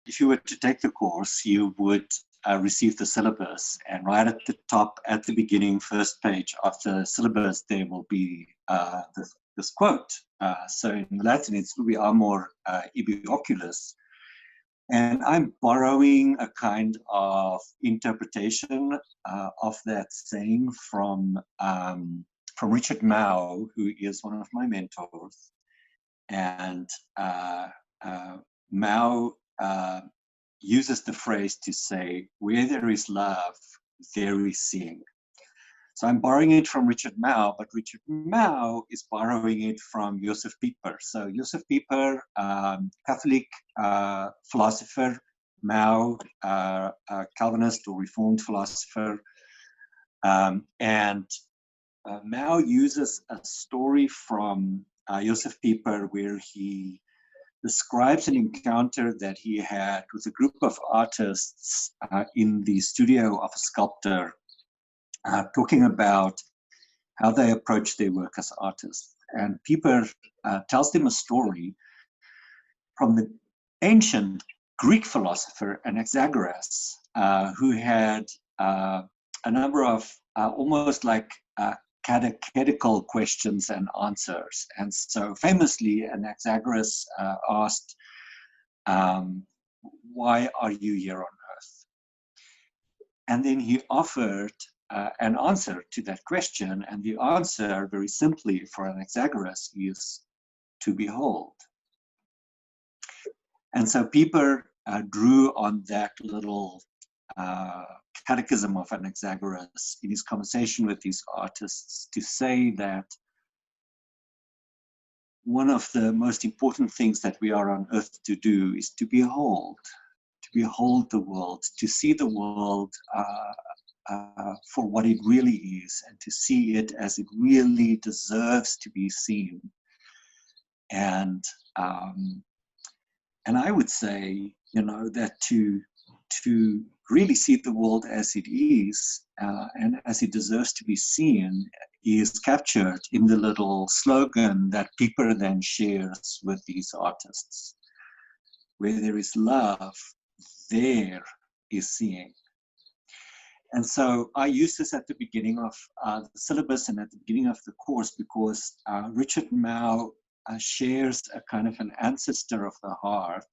if you were to take the course, you would receive the syllabus, and right at the top, at the beginning, first page of the syllabus, there will be this quote. So in Latin, it's "ubi amor ibi oculus." And I'm borrowing a kind of interpretation of that saying from Richard Mao, who is one of my mentors. And Mao uses the phrase to say, where there is love, there is seeing. So I'm borrowing it from Richard Mao, but Richard Mao is borrowing it from Josef Pieper. So Josef Pieper, Catholic philosopher, Mao, Calvinist or Reformed philosopher. And Mao uses a story from Josef Pieper where he describes an encounter that he had with a group of artists in the studio of a sculptor, talking about how they approach their work as artists. And Pieper tells them a story from the ancient Greek philosopher Anaxagoras, who had a number of almost like catechetical questions and answers. And so famously, Anaxagoras asked, why are you here on earth? And then he offered an answer to that question. And the answer, very simply for Anaxagoras, is to behold. And so Pieper drew on that little catechism of Anaxagoras in his conversation with these artists to say that one of the most important things that we are on earth to do is to behold the world, to see the world for what it really is, and to see it as it really deserves to be seen. And I would say, that to really see the world as it is and as it deserves to be seen is captured in the little slogan that Pieper then shares with these artists. Where there is love, there is seeing. And so I use this at the beginning of the syllabus and at the beginning of the course because Richard Mao shares a kind of an ancestor of the heart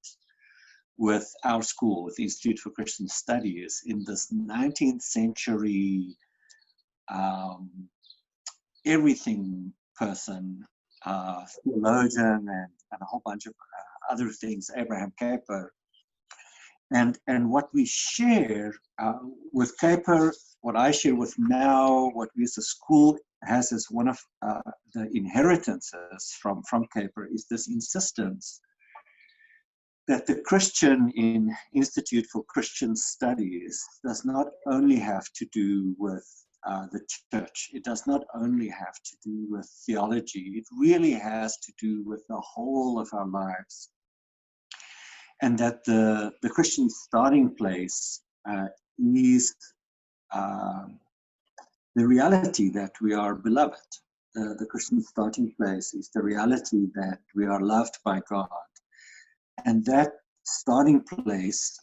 with our school, with the Institute for Christian Studies, in this 19th century everything person, theologian, and a whole bunch of other things, Abraham Kuyper. And what we share with Kuyper, what I share with Mao, what we as a school has as one of the inheritances from Kuyper is this insistence that the Christian in Institute for Christian Studies does not only have to do with the church. It does not only have to do with theology. It really has to do with the whole of our lives. And that the Christian starting place is the reality that we are beloved. The Christian starting place is the reality that we are loved by God. And that starting place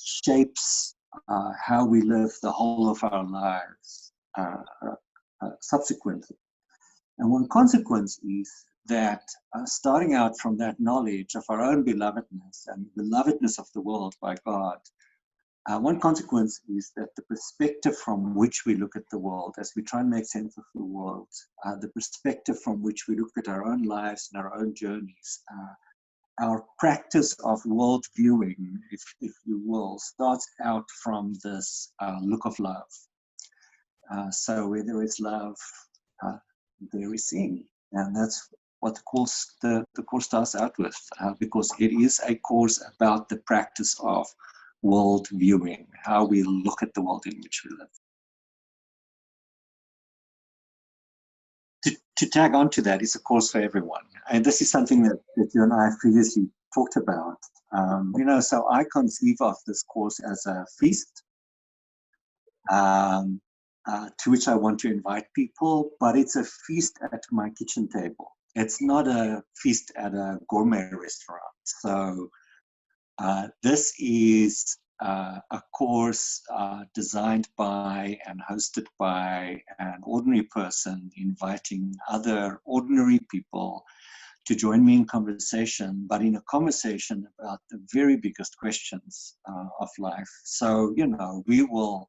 shapes how we live the whole of our lives subsequently. And one consequence is that starting out from that knowledge of our own belovedness and belovedness of the world by God, one consequence is that the perspective from which we look at the world, as we try and make sense of the world, the perspective from which we look at our own lives and our own journeys, our practice of worldviewing, if you will, starts out from this look of love. So where there is love, there is seeing. And that's what the course starts out with, because it is a course about the practice of worldviewing, how we look at the world in which we live. To tag on to that is a course for everyone. And this is something that you and I have previously talked about. So I conceive of this course as a feast to which I want to invite people, but it's a feast at my kitchen table. It's not a feast at a gourmet restaurant. So This is a course designed by and hosted by an ordinary person, inviting other ordinary people to join me in conversation, but in a conversation about the very biggest questions of life. So, you know, we will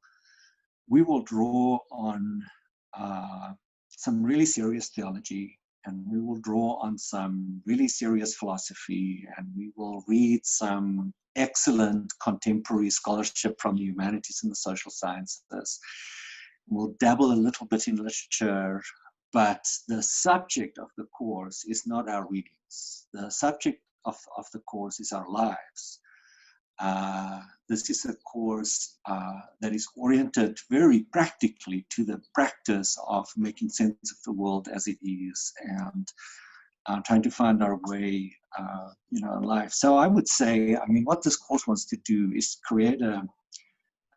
draw on some really serious theology, and we will draw on some really serious philosophy, and we will read some excellent contemporary scholarship from the humanities and the social sciences. We'll dabble a little bit in literature, but the subject of the course is not our readings. The subject of the course is our lives. This is a course that is oriented very practically to the practice of making sense of the world as it is, and trying to find our way, you know, in life. So I would say, I mean, what this course wants to do is create a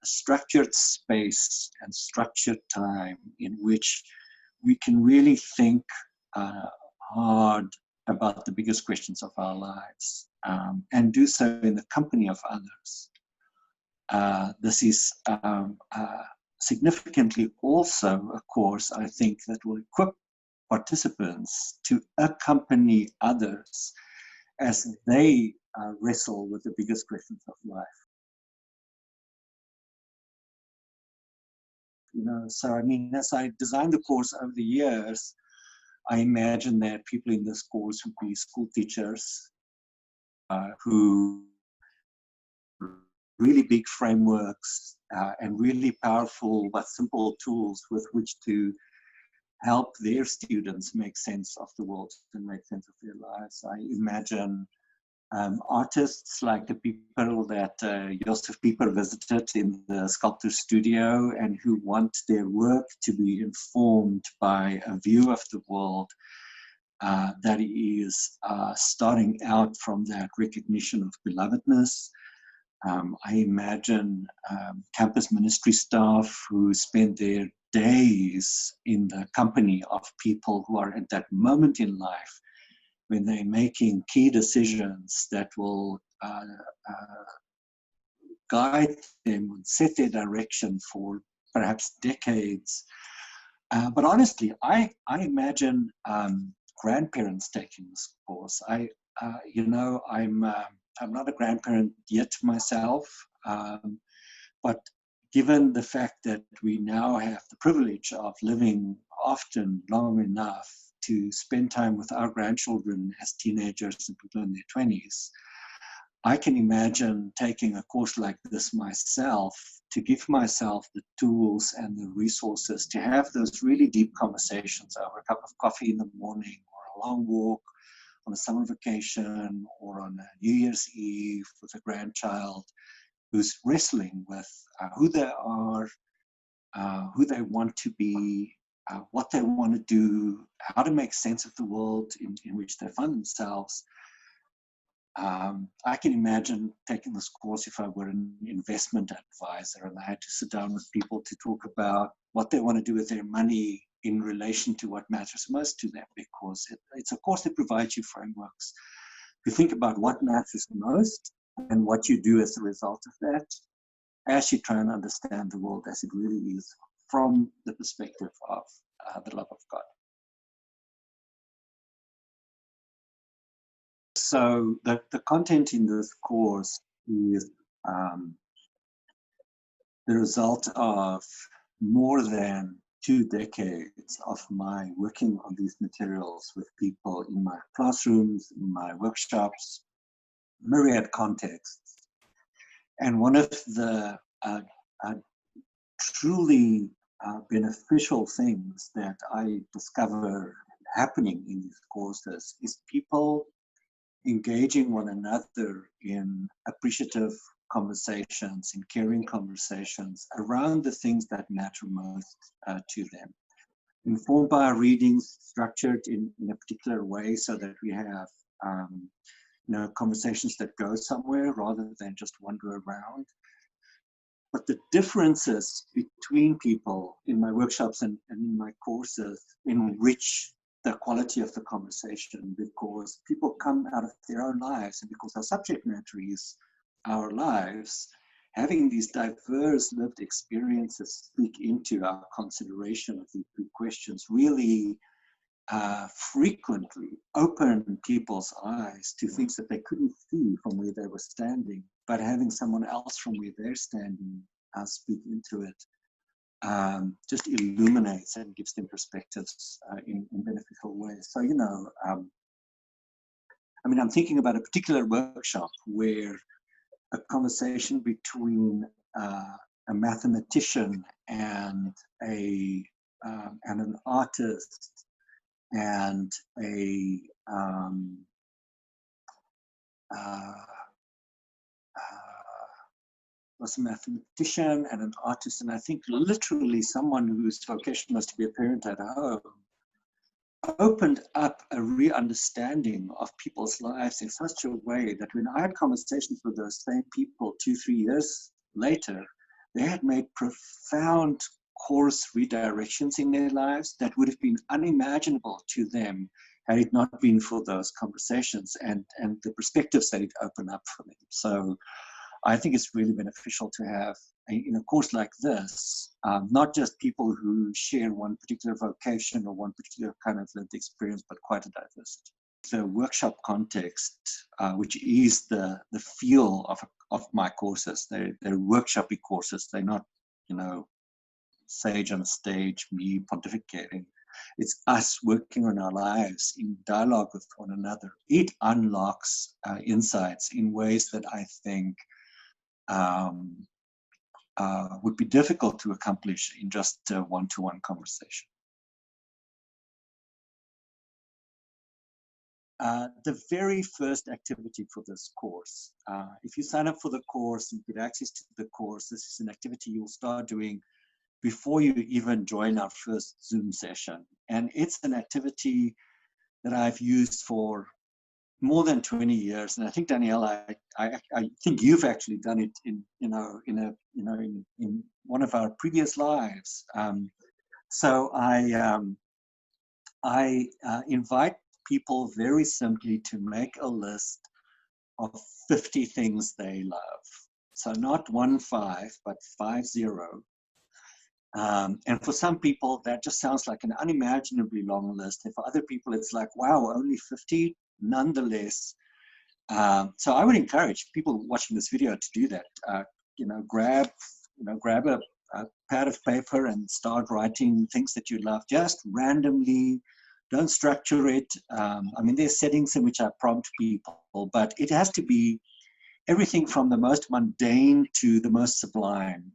structured space and structured time in which we can really think hard about the biggest questions of our lives, and do so in the company of others. This is significantly also a course, I think, that will equip participants to accompany others as they wrestle with the biggest questions of life. You know, so I mean, as I designed the course over the years, I imagine that people in this course would be school teachers who really big frameworks and really powerful but simple tools with which to help their students make sense of the world and make sense of their lives. I imagine artists like the people that Joseph Pieper visited in the sculptor studio, and who want their work to be informed by a view of the world that is starting out from that recognition of belovedness. I imagine campus ministry staff who spend their days in the company of people who are at that moment in life when they're making key decisions that will guide them and set their direction for perhaps decades. But honestly, I imagine grandparents taking this course. You know, I'm not a grandparent yet myself, but given the fact that we now have the privilege of living often long enough to spend time with our grandchildren as teenagers and people in their 20s, I can imagine taking a course like this myself to give myself the tools and the resources to have those really deep conversations over a cup of coffee in the morning, or a long walk on a summer vacation, or on a New Year's Eve with a grandchild who's wrestling with who they are, who they want to be, what they want to do, how to make sense of the world in which they find themselves. I can imagine taking this course if I were an investment advisor and I had to sit down with people to talk about what they want to do with their money in relation to what matters most to them, because it's a course that provides you frameworks to think about what matters most and what you do as a result of that, as you try and understand the world as it really is from the perspective of the love of God. So the content in this course is the result of more than 2 decades of my working on these materials with people in my classrooms, in my workshops, myriad contexts. And one of the truly beneficial things that I discover happening in these courses is people engaging one another in appreciative conversations, in caring conversations around the things that matter most to them. Informed by our readings, structured in a particular way so that we have conversations that go somewhere rather than just wander around. But the differences between people in my workshops and in my courses enrich the quality of the conversation, because people come out of their own lives, and because our subject matter is our lives, having these diverse lived experiences speak into our consideration of these two questions really frequently open people's eyes to things that they couldn't see from where they were standing, but having someone else from where they're standing speak into it just illuminates and gives them perspectives in beneficial ways. So, I mean, I'm thinking about a particular workshop where a conversation between a mathematician and an artist and a was a mathematician and an artist, and I think literally someone whose vocation was to be a parent at home, opened up a re-understanding of people's lives in such a way that when I had conversations with those same people 2-3 years later, they had made profound course redirections in their lives that would have been unimaginable to them had it not been for those conversations and the perspectives that it opened up for them. So I think it's really beneficial to have, in a course like this, not just people who share one particular vocation or one particular kind of lived experience, but quite a diversity. The workshop context, which is the feel of my courses, they're workshopy courses. They're not, sage on a stage, me pontificating. It's us working on our lives in dialogue with one another. It unlocks insights in ways that I think would be difficult to accomplish in just a one-to-one conversation. The very first activity for this course, if you sign up for the course and get access to the course, this is an activity you'll start doing before you even join our first Zoom session. And it's an activity that I've used for more than 20 years, and I think, Danielle, I think you've actually done it in one of our previous lives. So I invite people very simply to make a list of 50 things they love. So not 15, but 50. And for some people, that just sounds like an unimaginably long list. And for other people, it's like, wow, only 50. Nonetheless, so I would encourage people watching this video to do that. Grab a pad of paper and start writing things that you love, just randomly. Don't structure it. I mean, there's settings in which I prompt people, but it has to be everything from the most mundane to the most sublime.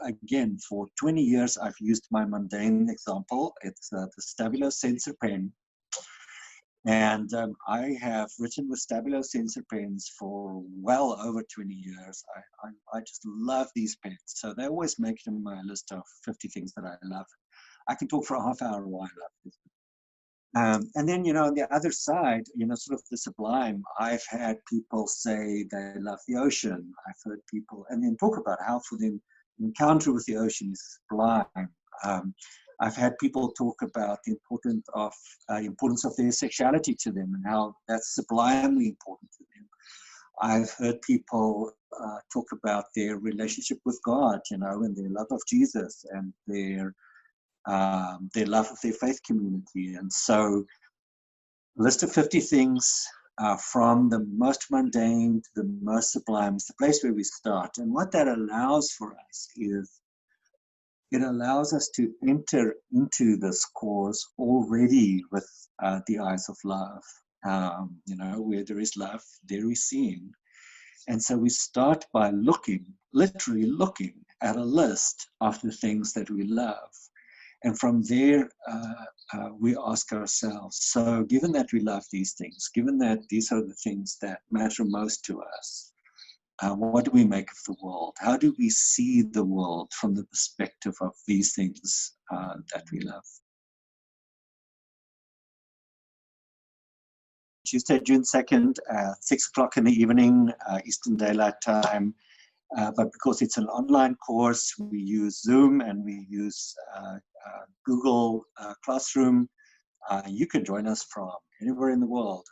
Again, for 20 years, I've used my mundane example. It's the Stabilo Sensor pen. And I have written with Stabilo Sensor pens for well over 20 years. I just love these pens. So they always make it in my list of 50 things that I love. I can talk for a half hour why I love this. And then, on the other side, sort of the sublime, I've had people say they love the ocean. I've heard people, and then talk about how for them, encounter with the ocean is sublime. I've had people talk about the importance of their sexuality to them and how that's sublimely important to them. I've heard people talk about their relationship with God, and their love of Jesus and their love of their faith community. And so a list of 50 things from the most mundane to the most sublime is the place where we start. And what that allows for us is it allows us to enter into this course already with the eyes of love. Where there is love, there is seeing. And so we start by literally looking at a list of the things that we love. And from there, we ask ourselves, so given that we love these things, given that these are the things that matter most to us, what do we make of the world? How do we see the world from the perspective of these things that we love? Tuesday, June 2nd, 6 o'clock in the evening, Eastern Daylight Time. But because it's an online course, we use Zoom and we use Google Classroom. You can join us from anywhere in the world.